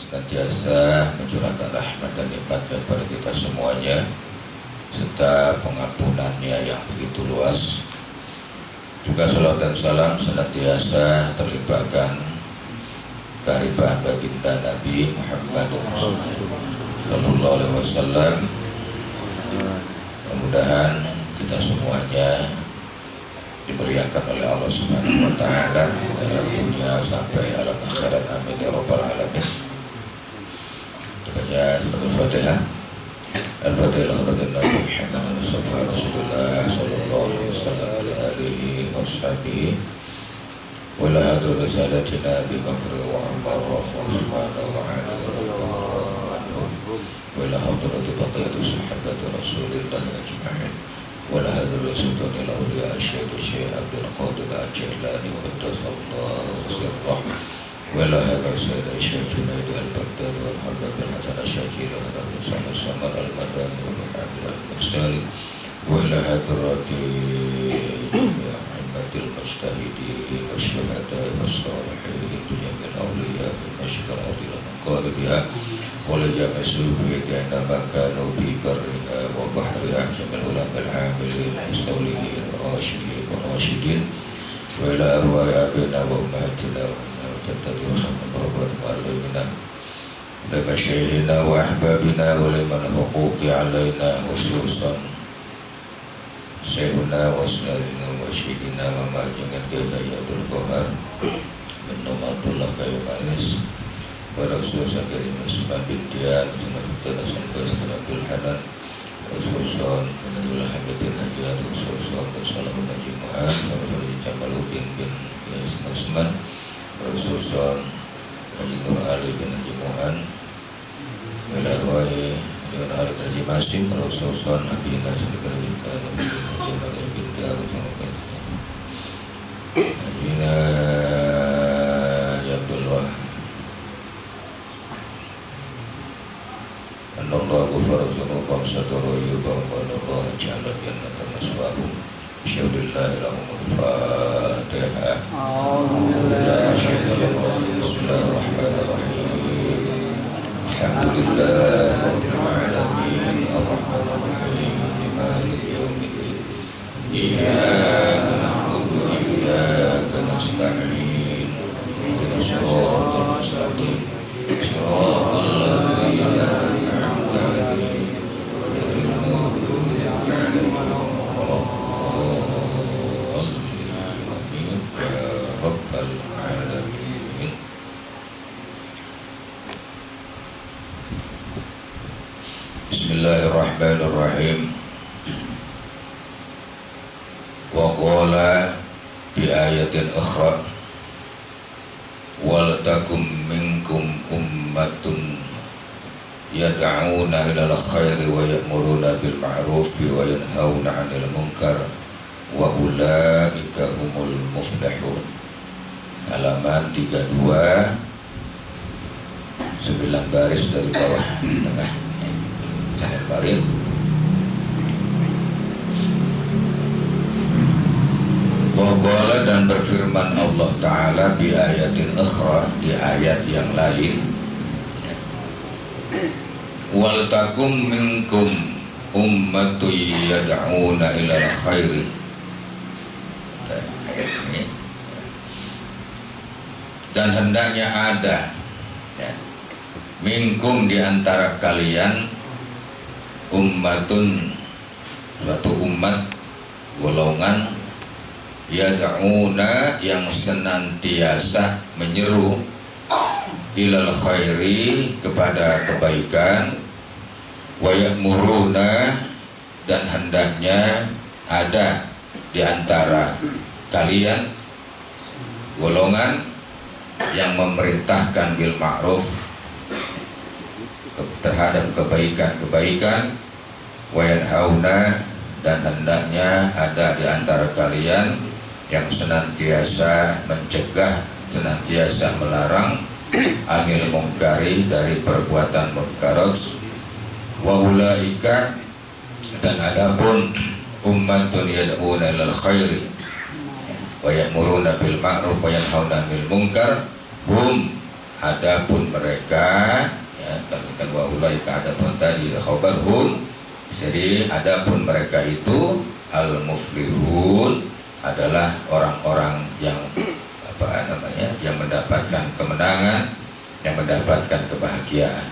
senantiasa mencurahkan rahmat dan nikmatnya kepada kita semuanya, serta pengampunannya yang begitu luas. Juga salawat dan salam senantiasa terlimpahkan kehadiran baginda Nabi Muhammad sallallahu alaihi wasallam. Mudah-mudahan kita semuanya dimuliakan oleh Allah Subhanahu wa taala dalam dunia sampai alam akhirat, amin ya rabbal alamin. Kita baca surat Al-Fatihah. Al-Fatihah Nabi Muhammad Rasulullah sallallahu alaihi wasallam ala alihi wa sahbihi wa la hadru risalatina bi Bakr wa Umar wa Uthman wa Ali radhiyallahu anhum wa la hadrati baqiyati sahabati Rasulillah ajma'in wa la hadru sultanil awliya Syekh Abdul Qadir Al-Jailani wa qaddasallahu sirrah wa la hadru Syekh Junaid Al-Baghdadi wal Habib Al-Hasan Al-Syakir wa hadru Samad Al-Madani wa Muhammad Al-Mursali wa la hadrati المجتهدين والشهداء والصالحين جميع الأولياء من مشرق الأرض ومغاربها ولجميع الصوفيين ما كانوا في برها وبحرها جميع العلماء العاملين والصالحين والراشدين وإلى أرواح آبائنا وأمهاتنا وجدتنا وخدمنا وربنا معلمنا لمشايخنا وأحبابنا ولمن حقوق علينا خصوصا Sayyidina wa Sayyidina wa Sayyidina wa Ma'ajangan Gaya Abdul Qahar bin Nomatullah Gaya Manis wa Rasul Sakiri Musbah Bintian Sunatana Sanqas Abdul Hanan Rasulson Abdul Hamid bin Hajar Rasulson Salamun Haji Mu'ad Rasul Jamaluddin bin Yasna Usman Rasulson Haji Nur Ali bin Haji Mu'ad Melarwai dengan hari kerja masing Rasulullah Nabi Nabi Nabi Nabi binti Rasulullah Nabi Abdullah Allah ghafara dzunubahum satara yubahum wa Allah ja'ala jannata maswahum syaudillahi lahumul fatihah. Bismillahirrahmanirrahim. Alhamdulillah Rabbil Alamin Ar-Rahmanir-Rahim Maliki Yawmiddin Iyyaka na'budu wa iyyaka nasta'in Ihdinas siratal mustaqim Siratal ladzina an'amta 'alaihim ghairil maghdubi 'alaihim waladdallin ya rabbal alamin. Bismillahirrahmanirrahim. Wa qala bi ayatin ukhra wal takum minkum ummatun yad'una ilal khairi wa ya'muruna bil ma'rufi wa yanhauna 'anil munkar wa ulaika humul muflihun. Halaman 32, 9 baris dari bawah tengah. Kemarin Waqala dan berfirman Allah Ta'ala bi ayatin ukhra, di ayat yang lain, wal takum minkum ummatu yad'una ilal khairi. Ayat ini, dan hendaknya ada minkum di antara kalian ummatun, suatu umat, golongan, yad'una yang senantiasa menyeru, ilal khairi kepada kebaikan, wa ya'muruna dan hendaknya ada di antara kalian golongan yang memerintahkan bil ma'ruf, terhadap kebaikan-kebaikan, wa yanhauna dan hendaknya ada di antara kalian yang senantiasa mencegah, senantiasa melarang anil mungkari, dari perbuatan munkarat, wa ulaika dan adapun ummatun yad'una ilal khairi wa ya'muruna bil ma'ruf wa yanhauna 'anil munkar, hum adapun mereka wa ulaika adapun tadi khabarhum. Jadi adapun mereka itu al-muflihun adalah orang-orang yang yang mendapatkan kemenangan, yang mendapatkan kebahagiaan.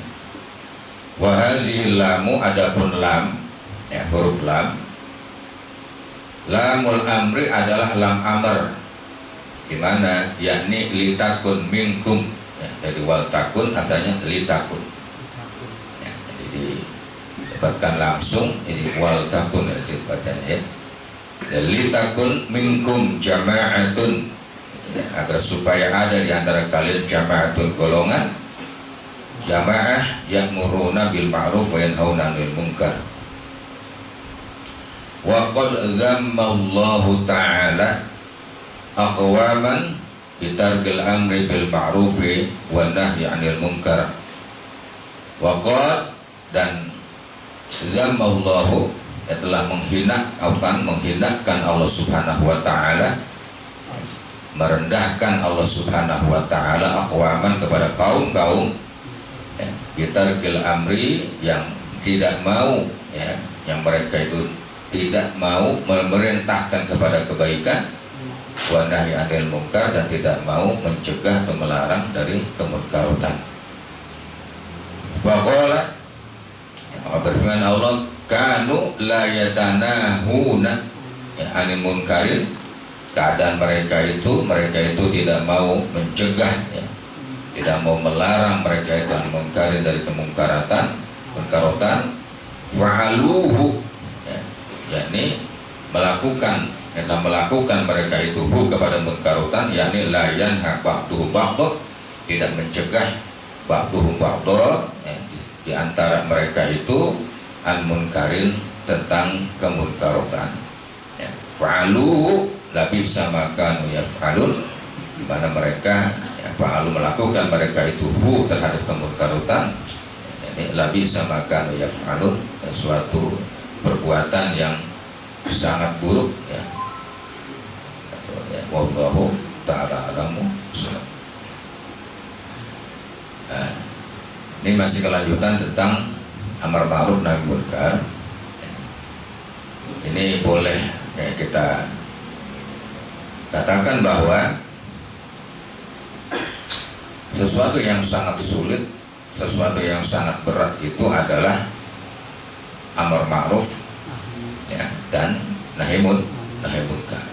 Wa hadhil lamu adapun lam, ya, huruf lam. Lamul amri adalah lam amr, di mana yakni litakun minkum, ya, dari wal takun asalnya litakun, ya, jadi didapatkan langsung ini wal takun bacanya, ya, dan litakun minkum jama'atun, ya, agar supaya ada di antara kalian jama'atun golongan, jama'ah ya'muruna bil ma'ruf wa yanhauna 'anil munkar. Wa qad zammallahu ta'ala aqwaman bitarkil amri bil ma'rufi wa nahyi 'anil munkar. Wa qad dan zammallahu, ya, telah menghinakan Allah Subhanahu wa taala, merendahkan Allah Subhanahu wa taala aqwaman kepada kaum-kaum, ya, bitarkil amri yang tidak mau, ya, yang mereka itu tidak mau memerintahkan kepada kebaikan, wa nahyi 'anil munkar, dan tidak mau mencegah atau melarang dari kemunkaran. Wa qala, maka berfirman Allah, kanu la yatanahuna, ya, 'anil munkarin, keadaan mereka itu tidak mau mencegah, ya, tidak mau melarang mereka itu 'anil munkarin, dari kemungkaratan, fa'aluhu, yakni melakukan mereka itu kepada munkarutan, yakni la yanha ba'duhum ba'd, tidak mencegah ba'duhum ba'd, ya, di antara mereka itu an munkarin, tentang kemunkarutan, ya. Fa'aluhu labisa ma kanu yaf'alun, di mana mereka, ya, fa'alu melakukan mereka itu terhadap kemunkarutan, yakni labisa ma kanu yaf'alun, suatu perbuatan yang sangat buruk, ya. Wallahu ta'ala alamu. Nah, ini masih kelanjutan tentang amar ma'ruf nahi munkar. Ini boleh, ya, kita katakan bahwa sesuatu yang sangat sulit, sesuatu yang sangat berat itu adalah amar ma'ruf, ya, dan nahi munkar.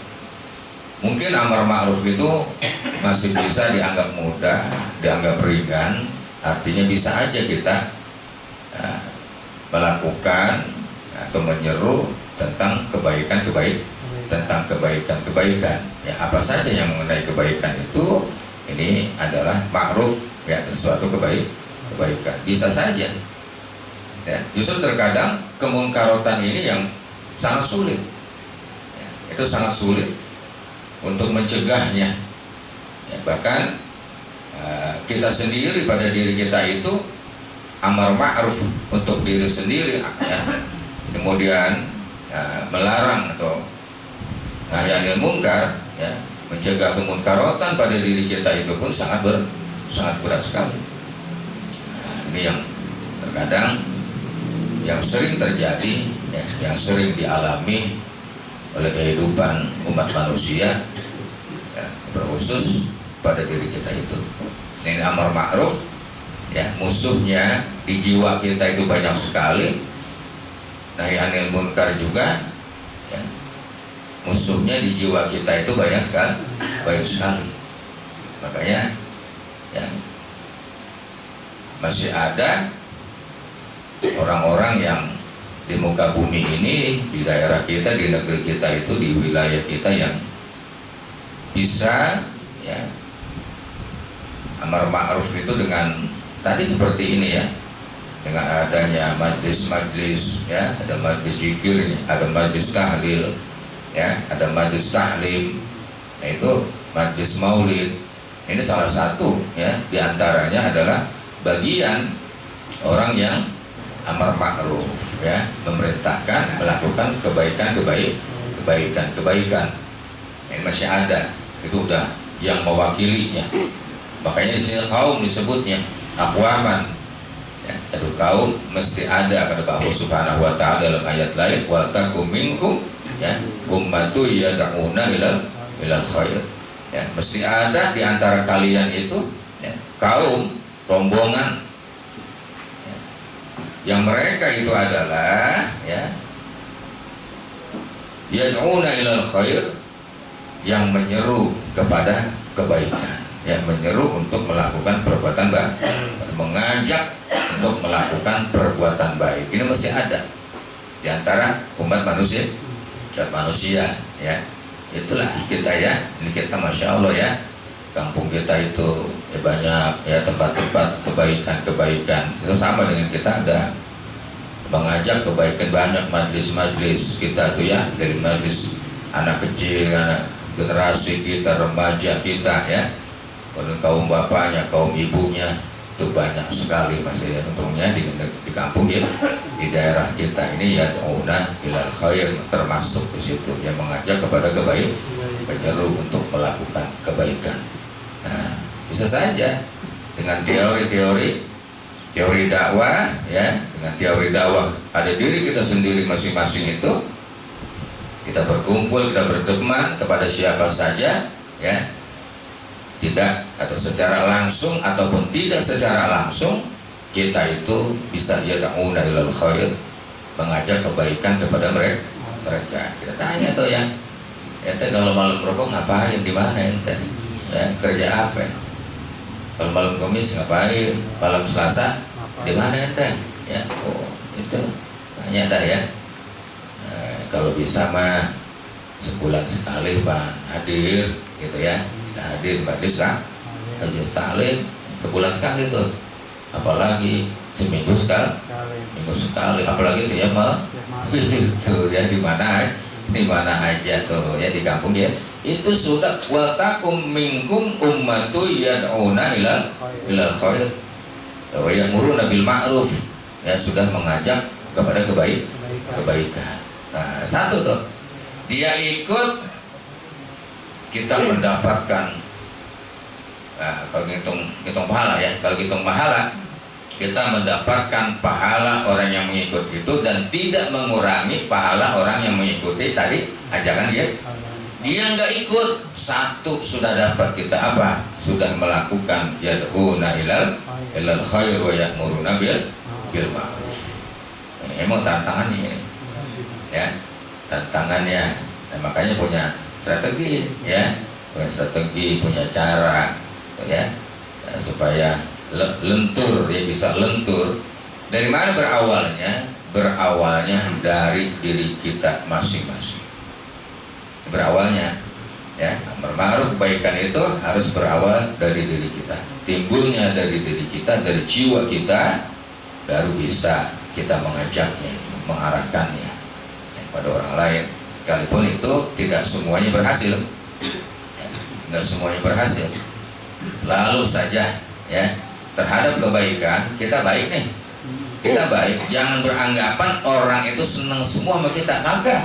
Mungkin amar ma'ruf itu masih bisa dianggap mudah, dianggap ringan, artinya bisa aja kita melakukan atau menyeru tentang kebaikan, ya, apa saja yang mengenai kebaikan itu, ini adalah ma'ruf, ya, sesuatu kebaikan, bisa saja. Ya, justru terkadang kemunkarotan ini yang sangat sulit, ya, itu sangat sulit untuk mencegahnya, ya, bahkan kita sendiri pada diri kita itu amar ma'ruf untuk diri sendiri, ya, kemudian melarang atau nahi 'anil munkar, ya, mencegah kemunkarotan pada diri kita itu pun sangat berat sekali. Nah, ini yang terkadang yang sering terjadi, ya, yang sering dialami oleh kehidupan umat manusia, ya, berkhusus pada diri kita itu. Ini amar ma'ruf, ya, musuhnya di jiwa kita itu banyak sekali. Nahi 'anil munkar juga, ya, musuhnya di jiwa kita itu banyak sekali. Makanya, ya, masih ada orang-orang yang di muka bumi ini, di daerah kita, di negeri kita itu, di wilayah kita, yang bisa, ya, amar ma'ruf itu dengan tadi seperti ini, ya, dengan adanya majlis-majlis, ya, ada majlis zikir ini, ada majlis tahlil, ya, ada majlis tahlim, yaitu majlis maulid. Ini salah satu, ya, diantaranya adalah bagian orang yang amar ma'ruf, ya, memerintahkan melakukan kebaikan. Ini masih ada, itu udah yang mewakilinya. Makanya di sini kaum disebutnya aqwaman, Ya, satu kaum mesti ada, kata Allah Subhanahu wa taala dalam ayat lain, wa takum minkum ya ummatu yad'una ilal khair. Ya, mesti ada di antara kalian itu ya, kaum, rombongan ya, yang mereka itu adalah ya yad'una ilal khair, yang menyeru kepada kebaikan, yang menyeru untuk melakukan perbuatan baik, mengajak untuk melakukan perbuatan baik. Ini mesti ada di antara umat manusia dan manusia ya. Itulah kita ya, ini kita Masya Allah ya, kampung kita itu ya banyak ya tempat-tempat kebaikan-kebaikan. Itu sama dengan kita ada mengajak kebaikan, banyak majlis-majlis kita tuh ya, dari majlis anak kecil, anak generasi kita, remaja kita ya, kemudian kaum bapaknya, kaum ibunya, itu banyak sekali masih ya, untungnya di kampung ya, di daerah kita ini ya yad'una ilal khair termasuk di situ, yang mengajak kepada kebaikan, menyeru untuk melakukan kebaikan. Nah, bisa saja dengan teori dakwah ya, dengan teori dakwah pada diri kita sendiri masing-masing itu, kita berkumpul, kita berteman kepada siapa saja ya, tidak atau secara langsung ataupun tidak secara langsung, kita itu bisa yad'una ilal khair, mengajak kebaikan kepada mereka. Kita tanya tuh ya, ente kalau malam rokok ngapain, di mana ente ya, kerja apa ya? Kalau malam Kamis ngapain, malam Selasa di mana ente ya? Oh itu tanya dah ya. Kalau bisa mah sebulan sekali Pak hadir gitu ya, kita hadir majlis lah, majlis taklim sebulan sekali tuh, apalagi seminggu sekali, minggu sekali, apalagi itu ya mal itu ya, di mana aja tuh ya di kampung ya, itu sudah wa takum minkum ummatu yad'una ilal khair wa ya'muruna bil ma'ruf, ya sudah mengajak kepada kebaikan. Nah, satu tuh, dia ikut, kita mendapatkan, nah, kalau hitung pahala ya, kalau hitung pahala, kita mendapatkan pahala orang yang mengikut itu dan tidak mengurangi pahala orang yang mengikuti tadi ajakan dia. Dia nggak ikut, satu sudah dapat kita apa? Sudah melakukan yad'una ilal khair wa ya'muruna bil ma'ruf. Emang tantangan ini ya, tantangannya. Nah, makanya punya strategi ya, punya cara ya, supaya lentur, dia bisa lentur. Dari mana berawalnya? Berawalnya dari diri kita masing-masing. Berawalnya ya, amar ma'ruf kebaikan itu harus berawal dari diri kita, timbulnya dari diri kita, dari jiwa kita, baru bisa kita mengajaknya itu, mengarahkannya pada orang lain. Sekalipun itu tidak semuanya berhasil, nggak semuanya berhasil. Lalu saja ya, terhadap kebaikan kita baik nih, kita baik, jangan beranggapan orang itu senang semua sama kita, kagak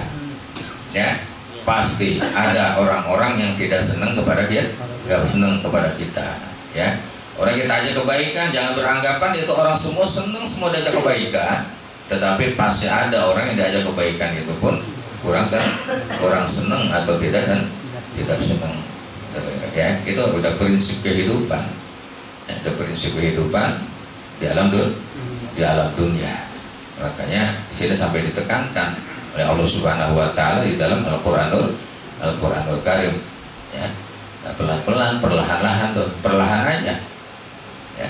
ya. Pasti ada orang-orang yang tidak senang kepada dia, nggak senang kepada kita ya. Orang kita aja kebaikan, jangan beranggapan itu orang semua senang semua diajak kebaikan. Tetapi pasti ada orang yang diajak kebaikan itu pun kurang senang atau tidak senang ya. Itu udah prinsip kehidupan ya, udah prinsip kehidupan di alam dunia. Makanya di sini sampai ditekankan oleh Allah Subhanahu wa taala di dalam Al-Qur'anul Karim ya. Nah, pelan-pelan, perlahan-lahan tuh, perlahan aja ya.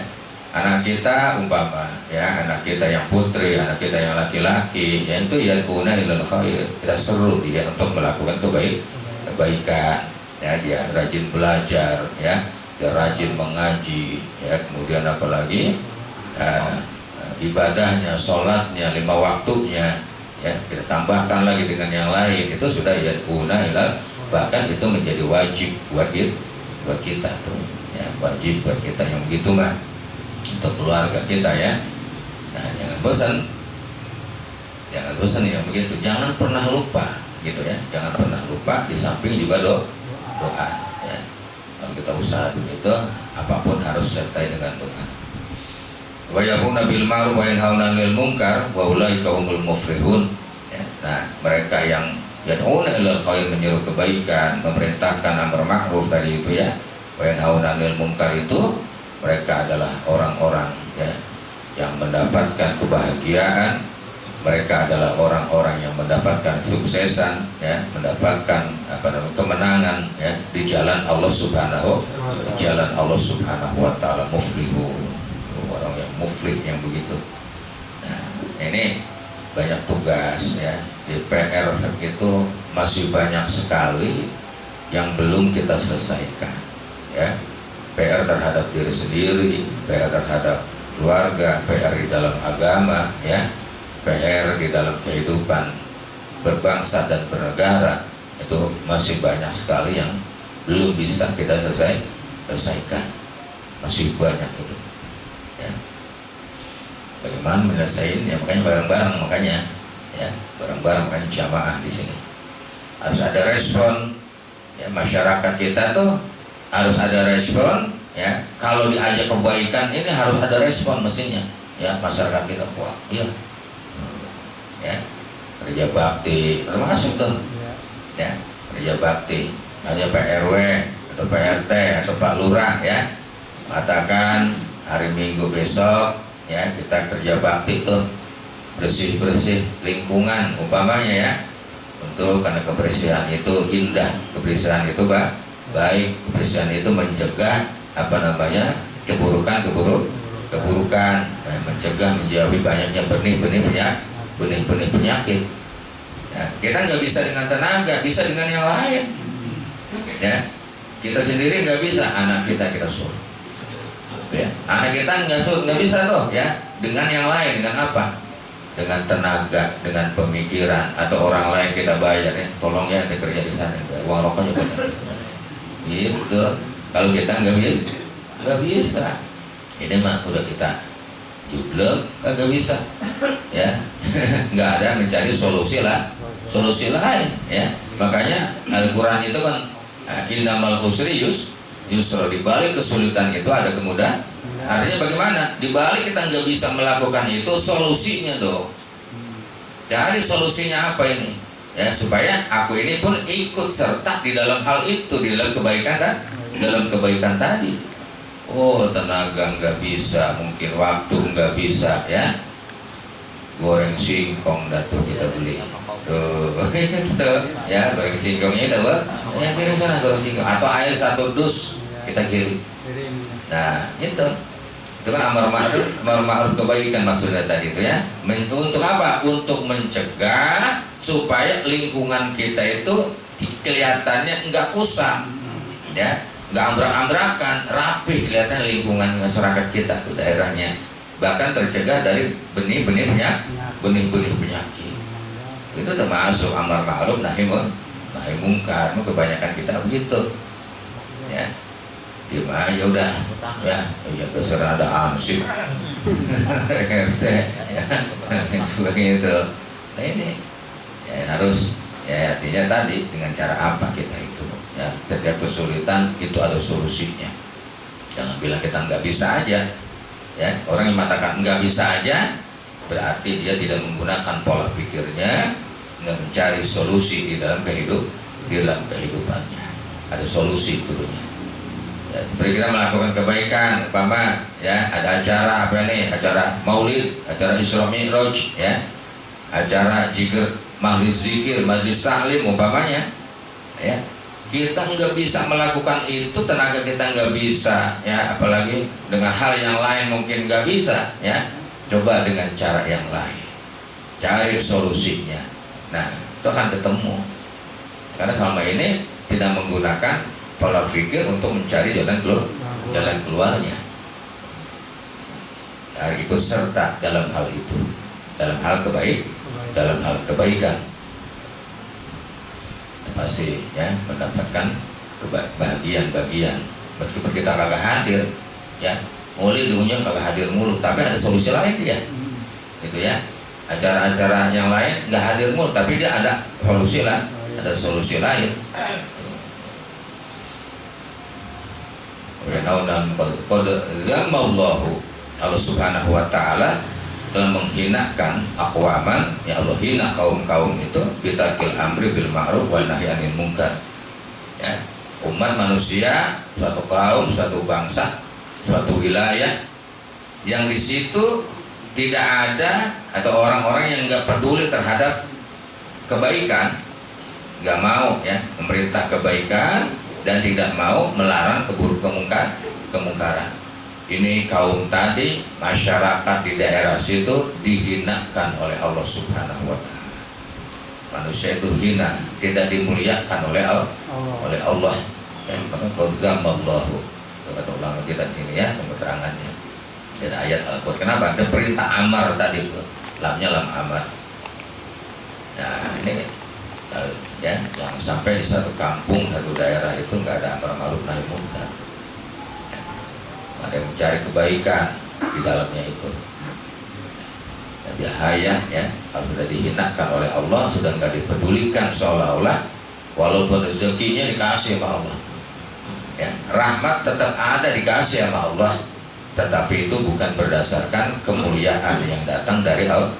Anak kita umpama ya, anak kita yang putri, anak kita yang laki-laki, ya itu yad'una ilal khair, kita seru dia untuk melakukan kebaikan ya. Dia rajin belajar ya, dia rajin mengaji ya, kemudian apalagi ibadahnya, sholatnya, 5 waktunya ya, kita tambahkan lagi dengan yang lain, itu sudah yad'una ilal, bahkan itu menjadi wajib buat kita tuh ya, wajib buat kita yang begitu mah, untuk keluarga kita ya. Nah, jangan bosan yang begitu, jangan pernah lupa gitu ya, jangan pernah lupa. Di samping juga doa ya, kalau kita usaha begitu, apapun harus sertai dengan doa. wa ya'muruna bil ma'ruf wa yanhauna 'anil munkar wa ulaika humul muflihun. Ya, nah, mereka yang yad'una ilal khair, menyeru kebaikan, memerintahkan amar ma'ruf tadi itu ya, wa yanhauna 'anil munkar, itu mereka adalah orang-orang ya yang mendapatkan kebahagiaan. Mereka adalah orang-orang yang mendapatkan suksesan ya, mendapatkan kemenangan ya di jalan Allah Subhanahu wa taala. Muflihu, orang yang muflih yang begitu. Nah, ini banyak tugas ya di PR segitu, masih banyak sekali yang belum kita selesaikan ya. PR terhadap diri sendiri, PR terhadap keluarga, PR di dalam agama ya, PR di dalam kehidupan berbangsa dan bernegara. Itu masih banyak sekali yang belum bisa kita selesaikan, masih banyak itu ya. Bagaimana menyelesaikan ya, makanya bareng-bareng, makanya ya bareng-bareng, makanya jamaah di sini harus ada respon ya. Masyarakat kita tuh harus ada respon ya. Kalau diajak kebaikan ini harus ada respon mestinya ya. Masyarakat kita wah iya ya, kerja bakti termasuk tuh ya, kerja bakti. Hanya Pak RW atau Pak RT atau Pak Lurah ya mengatakan hari Minggu besok ya kita kerja bakti tuh, bersih-bersih lingkungan umpamanya ya, untuk karena kebersihan itu indah, kebersihan itu baik, kebersihan itu mencegah keburukan, mencegah, menjauhi banyaknya benih-benih penyakit. Nah, kita nggak bisa dengan tenaga, bisa dengan yang lain ya. Kita sendiri nggak bisa, anak kita suruh ya. Anak kita nggak bisa tuh ya, dengan yang lain. Dengan apa? Dengan tenaga, dengan pemikiran, atau orang lain kita bayar ya, tolong ya ada kerja di sana, uang rokoknya benar gitu. Kalau kita nggak bisa, ini mah udah kita jublek, nggak bisa ya. Nggak ada mencari solusi lain ya. Makanya Al-Quran itu kan innamal usri yusra, di balik kesulitan itu ada kemudahan. Artinya bagaimana? Di balik kita nggak bisa melakukan itu, solusinya dong. Cari solusinya apa ini ya, supaya aku ini pun ikut serta di dalam hal itu, di dalam kebaikan tadi. Oh, tenaga nggak bisa, mungkin waktu nggak bisa ya. Goreng singkong datuk kita beli tuh gitu ya, goreng singkongnya dapat ya, kirim sana goreng singkong, atau air 1 dus kita kirim. Nah itu kan amar ma'ruf kebaikan maksudnya tadi itu ya. Untuk apa? Untuk mencegah supaya lingkungan kita itu kelihatannya nggak kusam ya, nggak ambrak-ambrakan, rapi kelihatan lingkungan masyarakat kita tuh, daerahnya. Bahkan tercegah dari benih-benih penyakit. Itu termasuk amar ma'ruf nahi munkar. Kebanyakan kita begitu ya, diem aja udah ya terserah, ada ansip RT ya, sebagainya itu. Nah ini ya harus ya, artinya tadi dengan cara apa kita itu ya, setiap kesulitan itu ada solusinya. Jangan bilang kita nggak bisa aja ya. Orang yang mengatakan nggak bisa aja berarti dia tidak menggunakan pola pikirnya, nggak mencari solusi di dalam kehidupannya. Ada solusi dulunya ya. Seperti kita melakukan kebaikan, umpama ya ada acara acara maulid, acara Isra Mi'raj ya, acara majlis zikir, majlis taklim umpamanya ya. Kita nggak bisa melakukan itu, tenaga kita nggak bisa ya, apalagi dengan hal yang lain mungkin nggak bisa ya. Coba dengan cara yang lain, cari solusinya. Nah itu akan ketemu, karena selama ini tidak menggunakan pola pikir untuk mencari jalan keluarnya. Harus ikut serta dalam hal itu, dalam hal kebaikan. Masih ya mendapatkan bagian meskipun kita kagak hadir ya, mulai dunia kagak hadir mulu, tapi ada solusi lain dia gitu ya. Acara-acara yang lain nggak hadir mulu, tapi dia ada solusi lain. Qad zammallahu Allah Subhanahu wa taala telah menghinakan aqwaman, ya Allah hina kaum-kaum itu bitarkil amri bil ma'ruf wal nahyi anil munkar. Ya, umat manusia, suatu kaum, suatu bangsa, suatu wilayah yang di situ tidak ada atau orang-orang yang nggak peduli terhadap kebaikan, nggak mau ya memerintah kebaikan dan tidak mau melarang kemungkaran. Ini kaum tadi, masyarakat di daerah situ dihinakan oleh Allah Subhanahu wa taala. Manusia itu hina, tidak dimuliakan oleh Allah. Ya, maka qazamallahu. Kata ulama kita di sini ya, keterangannya. Dari ayat Al-Qur'an. Kenapa? Ada perintah amar tadi itu. Lamnya lam amar. Nah, ini ya, jangan sampai di satu kampung, satu daerah itu nggak ada amar ma'ruf nahi munkar. Ada yang mencari kebaikan di dalamnya itu. Ya, bahaya ya, kalau sudah dihinakan oleh Allah, sudah nggak dipedulikan seolah-olah, walaupun rezekinya dikasih sama Allah. Ya, rahmat tetap ada dikasih sama Allah, tetapi itu bukan berdasarkan kemuliaan yang datang dari Allah,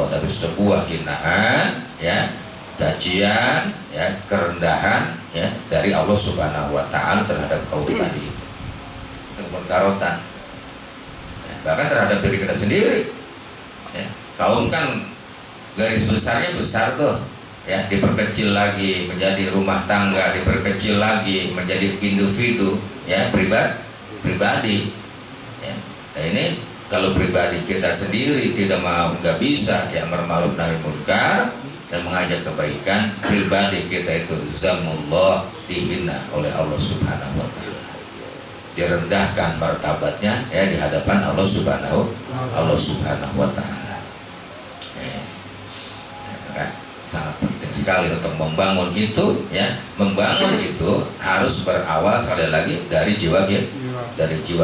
tapi sebuah hinaan, ya, cacian, ya, kerendahan, ya, dari Allah Subhanahu wa taala terhadap kaum tadi itu. Kemunkarotan, ya, bahkan terhadap diri kita sendiri, ya. Kaum kan garis besarnya besar tuh, ya, diperkecil lagi menjadi rumah tangga, diperkecil lagi menjadi individu, ya, pribadi, ya. Nah ini kalau pribadi kita sendiri tidak mau, nggak bisa ya amar ma'ruf nahi munkar dan mengajak kebaikan, pribadi kita itu zamullah, dihina oleh Allah Subhanahu wa taala, direndahkan martabatnya ya di hadapan Allah Subhanahu wa taala. Sangat penting sekali untuk membangun itu ya. Membangun itu harus berawal sekali lagi dari jiwa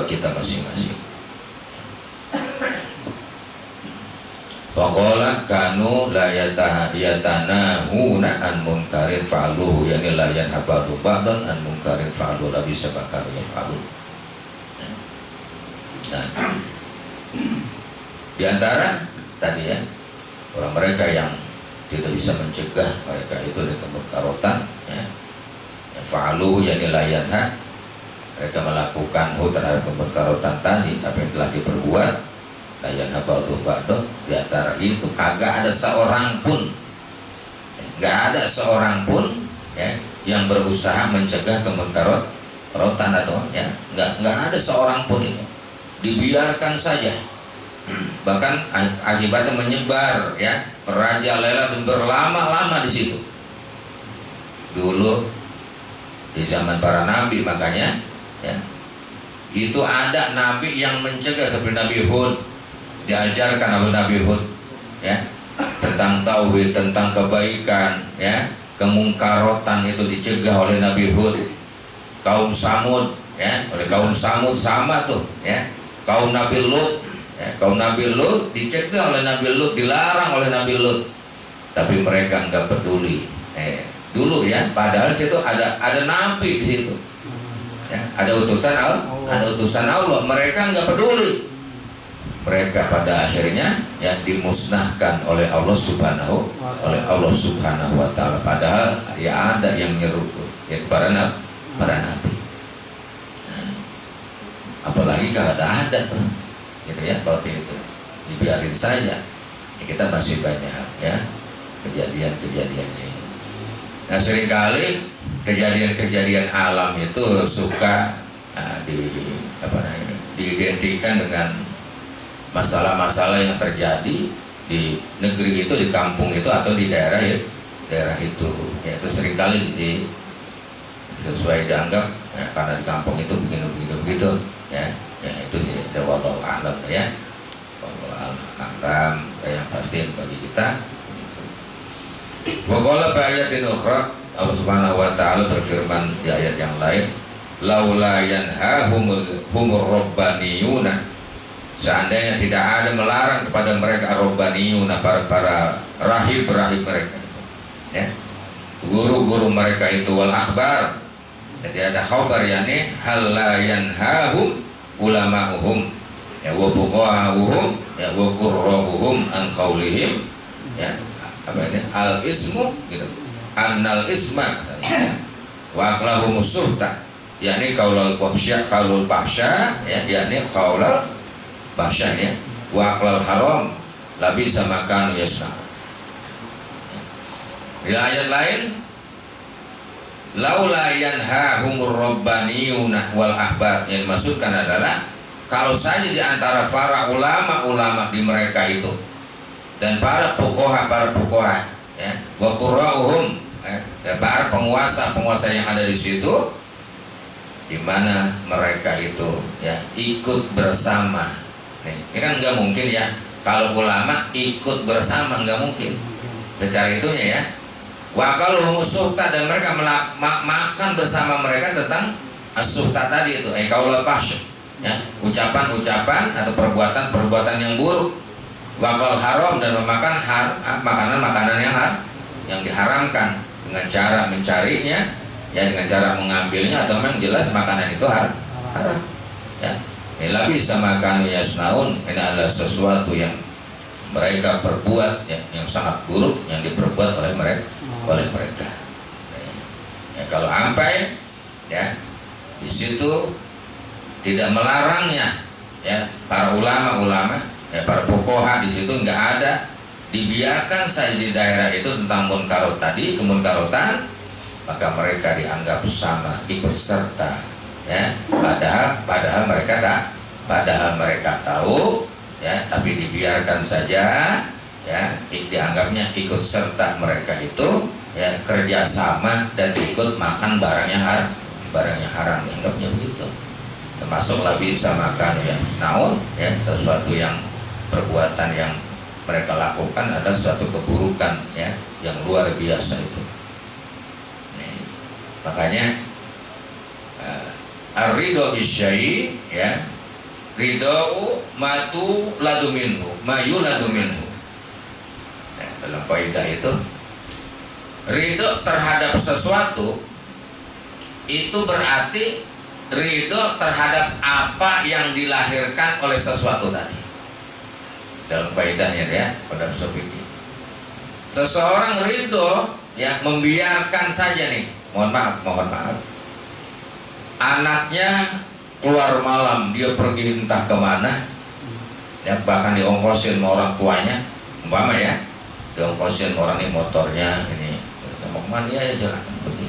kita masing-masing. Waqala kanu la yatanahuna an munkarin fa'aluhu, yani la yanhabadu ba'dan an munkarin fa'aluhu la bisa bakar yaf'aluhu. Nah, di antara tadi ya, orang mereka yang tidak bisa mencegah mereka itu dari kemunkarotan, ya, fa'alu yani layanha, mereka melakukan terhadap kemunkarotan tadi, tapi yang telah diperbuat layanha ba'du di antara itu kagak ada seorang pun, nggak ada seorang pun ya yang berusaha mencegah kemunkarotan atau ya nggak ada seorang pun itu. Dibiarkan saja, bahkan akibatnya menyebar ya, merajalela dan berlama-lama di situ. Dulu di zaman para nabi, makanya ya, itu ada nabi yang mencegah seperti Nabi Hud, diajarkan oleh Nabi Hud ya tentang tauhid, tentang kebaikan ya, kemungkarotan itu dicegah oleh Nabi Hud. Kaum Samud ya, oleh kaum Samud sama tuh ya. Kaum Nabi Lut, ya, kaum Nabi Lut dicegah oleh Nabi Lut, dilarang oleh Nabi Lut, tapi mereka nggak peduli. Dulu ya, padahal situ ada nabi di situ, ya, ada utusan Allah, mereka nggak peduli. Mereka pada akhirnya ya dimusnahkan oleh Allah Subhanahu wa taala. Padahal ya ada yang nyeru tuh, ya, para nabi. Apalagi kalau ada tuh gitu ya, waktu itu dibiarin saja ya, kita masih banyak ya kejadian ini. Nah, seringkali kejadian alam itu suka diidentikan dengan masalah-masalah yang terjadi di negeri itu, di kampung itu, atau di daerah itu ya, itu seringkali sesuai dianggap ya, karena di kampung itu begitu ya itu sih wallahu a'lam ya, wallahu a'lam yang pasti bagi kita begitu. Wa qala fi ayatin ukhra, Allah Subhanahu wa taala berfirman di ayat yang lain, laula yanhahumur rabbaniyuna, seandainya tidak ada melarang kepada mereka rabbaniyuna, para rahib mereka ya, guru-guru mereka itu, wal akhbar, jadi ada khabar yani hal la yanhahum ulama'uhum, ya wa fuqahahum ya wa qurrahum an qaulihim ya apa ini al ismu gitu annal isma ya wa aqlahum suhta yakni qaulul fahsya ya yakni qaulul fahsya ya wa aqlal haram labi sama kanu yasna. Di ayat lain laula yanhahumur rabbaniyuna wal ahbar, yang dimaksudkan adalah kalau saja di antara para ulama di mereka itu dan para fuqaha ya wa qurra'uhum dan para penguasa yang ada di situ, di mana mereka itu ya ikut bersama. Nih, ini kan nggak mungkin ya kalau ulama ikut bersama, nggak mungkin secara itunya ya. Wa kalau musuhta dan mereka makan bersama mereka tentang asuhta tadi itu, qaulul fahsy ya, ucapan-ucapan atau perbuatan-perbuatan yang buruk. Wa qaul haram dan memakan makanan-makanan yang diharamkan dengan cara mencarinya ya, dengan cara mengambilnya atau memang jelas makanan itu haram ya. Ini lagi sama kanu yasnaun, ini adalah sesuatu yang mereka perbuat ya, yang sangat buruk yang diperbuat oleh mereka. Ya, kalau sampai ya di situ tidak melarangnya ya para ulama ya, para fuqaha di situ nggak ada, dibiarkan saja di daerah itu tentang munkarot tadi, kemunkarotan, maka mereka dianggap sama ikut serta ya, padahal mereka tahu ya, tapi dibiarkan saja ya, dianggapnya ikut serta mereka itu ya, kerjasama dan ikut makan barang yang haram, dianggapnya begitu. Termasuk lebih sama kan ya naon ya, sesuatu yang perbuatan yang mereka lakukan ada suatu keburukan ya yang luar biasa itu. Nih, makanya ar-ridho bisyai ya, ridho matu laduminhu mayu laduminhu ya, dalam kaidah itu ridho terhadap sesuatu itu berarti ridho terhadap apa yang dilahirkan oleh sesuatu tadi. Dalam kaidahnya ya, pada fikih. Seseorang ridho ya membiarkan saja nih, mohon maaf. Anaknya keluar malam, dia pergi entah kemana, ya bahkan diongkosin sama orang tuanya, umpama ya, diongkosin orang ini motornya ini, mau kemana ya silakan pergi.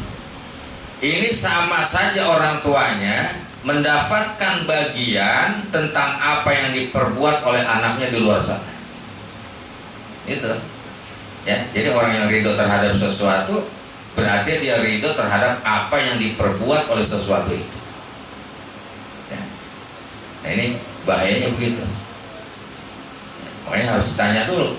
Ini sama saja orang tuanya mendapatkan bagian tentang apa yang diperbuat oleh anaknya di luar sana. Itu ya, jadi orang yang ridho terhadap sesuatu berarti dia ridho terhadap apa yang diperbuat oleh sesuatu itu ya. Nah ini bahayanya begitu ya, makanya harus tanya dulu